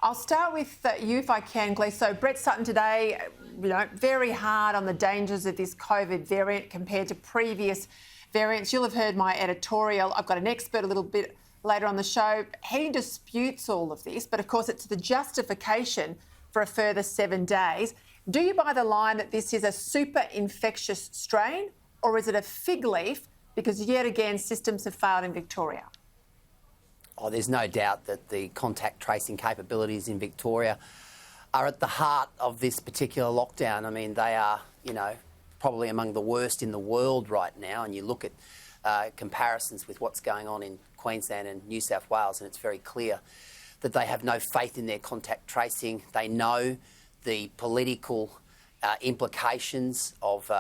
I'll start with you if I can, Glee. So Brett Sutton today, very hard on the dangers of this COVID variant compared to previous variants. You'll have heard my editorial. I've got an expert a little bit later on the show. He disputes all of this, but of course it's the justification for a further 7 days. Do you buy the line that this is a super infectious strain, or is it a fig leaf because yet again systems have failed in Victoria? Oh, there's no doubt that the contact tracing capabilities in Victoria are at the heart of this particular lockdown. I mean, they are, probably among the worst in the world right now. And you look at comparisons with what's going on in Queensland and New South Wales, and it's very clear that they have no faith in their contact tracing. They know the political implications of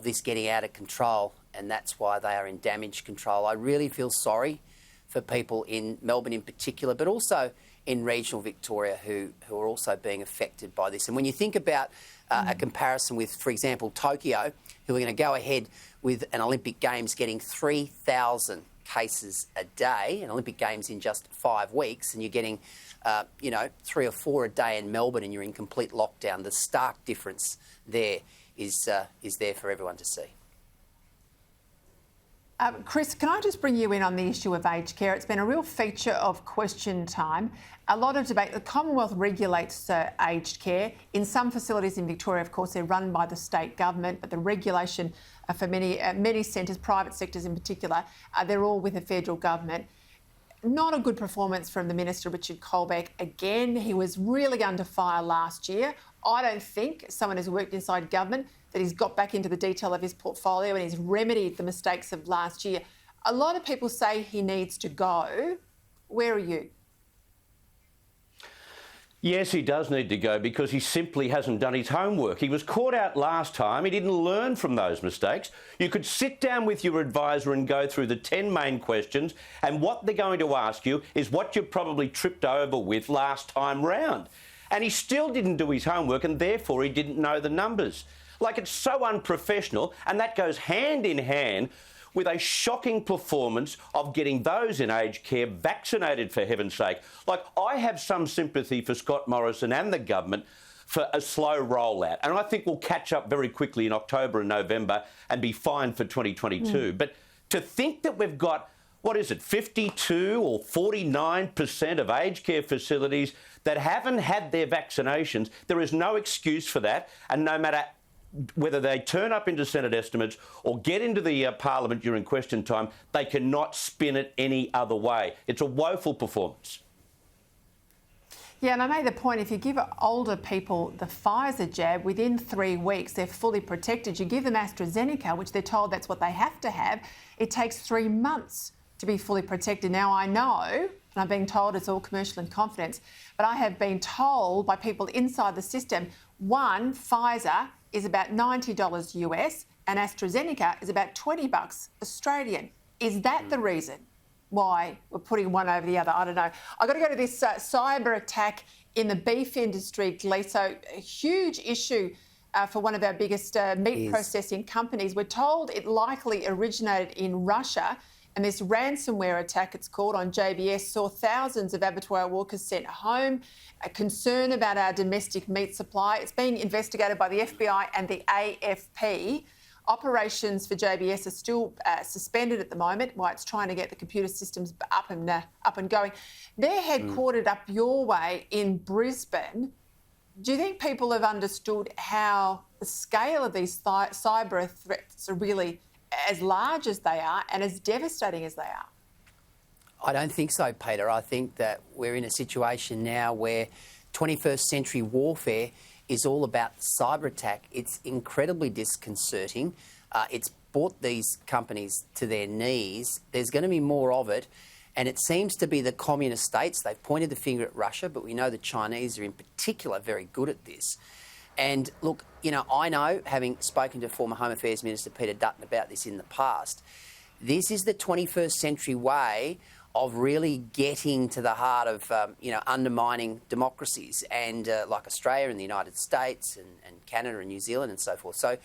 this getting out of control, and that's why they are in damage control. I really feel sorry for people in Melbourne in particular, but also in regional Victoria who are also being affected by this. And when you think about a comparison with, for example, Tokyo, who are going to go ahead with an Olympic Games getting 3,000 cases a day, an Olympic Games in just 5 weeks, and you're getting, 3 or 4 a day in Melbourne and you're in complete lockdown, the stark difference there is there for everyone to see. Chris, can I just bring you in on the issue of aged care? It's been a real feature of question time. A lot of debate. The Commonwealth regulates aged care. In some facilities in Victoria, of course, they're run by the state government, but the regulation for many centres, private sectors in particular, they're all with the federal government. Not a good performance from the Minister, Richard Colbeck. Again, he was really under fire last year. I don't think someone who's worked inside government that he's got back into the detail of his portfolio and he's remedied the mistakes of last year. A lot of people say he needs to go. Where are you? Yes, he does need to go because he simply hasn't done his homework. He was caught out last time. He didn't learn from those mistakes. You could sit down with your advisor and go through the 10 main questions, and what they're going to ask you is what you probably tripped over with last time round. And he still didn't do his homework, and therefore he didn't know the numbers. It's so unprofessional, and that goes hand in hand with a shocking performance of getting those in aged care vaccinated, for heaven's sake. I have some sympathy for Scott Morrison and the government for a slow rollout, and I think we'll catch up very quickly in October and November and be fine for 2022. But to think that we've got, 52 or 49% of aged care facilities that haven't had their vaccinations, there is no excuse for that, and no matter whether they turn up into Senate estimates or get into the Parliament during question time, they cannot spin it any other way. It's a woeful performance. Yeah, and I made the point, if you give older people the Pfizer jab, within 3 weeks they're fully protected. You give them AstraZeneca, which they're told that's what they have to have, it takes 3 months to be fully protected. Now, I know, and I'm being told it's all commercial in confidence, but I have been told by people inside the system, one, Pfizer is about $90 US and AstraZeneca is about $20 Australian. Is that the reason why we're putting one over the other? I don't know. I've got to go to this cyber attack in the beef industry, Glee. So a huge issue for one of our biggest meat processing companies. We're told it likely originated in Russia, and this ransomware attack, it's called, on JBS, saw thousands of abattoir workers sent home. A concern about our domestic meat supply. It's being investigated by the FBI and the AFP. Operations for JBS are still suspended at the moment while it's trying to get the computer systems up and going. They're headquartered up your way in Brisbane. Do you think people have understood how the scale of these cyber threats are really as large as they are and as devastating as they are? I don't think so, Peter. I think that we're in a situation now where 21st century warfare is all about cyber attack. It's incredibly disconcerting. It's brought these companies to their knees. There's going to be more of it. And it seems to be the communist states. They've pointed the finger at Russia, but we know the Chinese are in particular very good at this. And look, I know, having spoken to former Home Affairs Minister Peter Dutton about this in the past, this is the 21st century way of really getting to the heart of, undermining democracies and like Australia and the United States and Canada and New Zealand and so forth. So,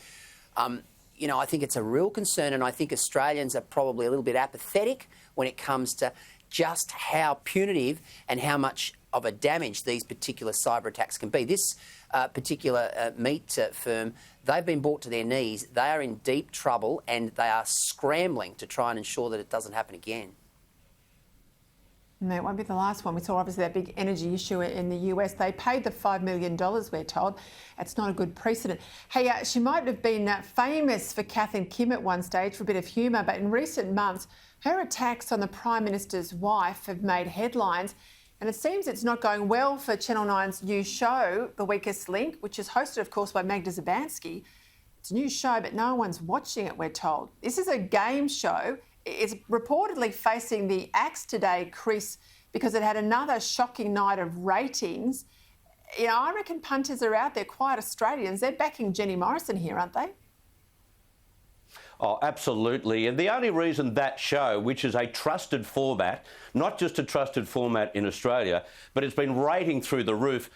I think it's a real concern, and I think Australians are probably a little bit apathetic when it comes to just how punitive and how much of a damage these particular cyber attacks can be. This particular meat firm, they've been brought to their knees. They are in deep trouble and they are scrambling to try and ensure that it doesn't happen again. No, it won't be the last one. We saw obviously that big energy issue in the US. They paid the $5 million, we're told. It's not a good precedent. Hey, she might have been famous for Kath and Kim at one stage for a bit of humour, but in recent months, her attacks on the Prime Minister's wife have made headlines. And it seems it's not going well for Channel 9's new show, The Weakest Link, which is hosted, of course, by Magda Zabansky. It's a new show, but no one's watching it, we're told. This is a game show. It's reportedly facing the axe today, Chris, because it had another shocking night of ratings. You know, I reckon punters are out there, quiet Australians. They're backing Jenny Morrison here, aren't they? Oh, absolutely. And the only reason that show, which is a trusted format, not just a trusted format in Australia, but it's been rating through the roof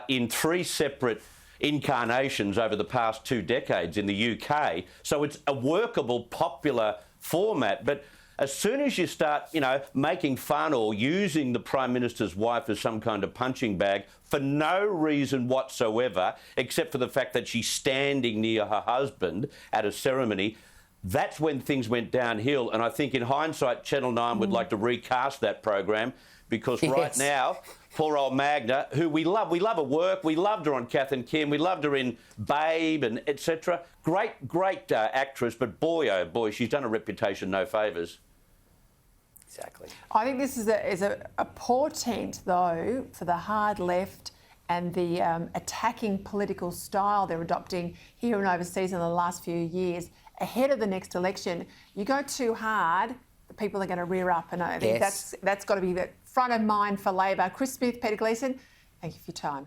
in 3 separate incarnations over the past 2 decades in the UK. So it's a workable, popular format. But as soon as you start, you know, making fun or using the Prime Minister's wife as some kind of punching bag for no reason whatsoever, except for the fact that she's standing near her husband at a ceremony, that's when things went downhill. And I think in hindsight, Channel 9 would like to recast that program because right now, poor old Magda, who we love her work, we loved her on Kath and Kim, we loved her in Babe and etc. Great actress, but boy, oh boy, she's done a reputation no favours. Exactly. I think this is a portent, though, for the hard left and the attacking political style they're adopting here and overseas in the last few years. Ahead of the next election, you go too hard, the people are going to rear up, and I think that's got to be the front of mind for Labor. Chris Smith, Peter Gleeson, thank you for your time.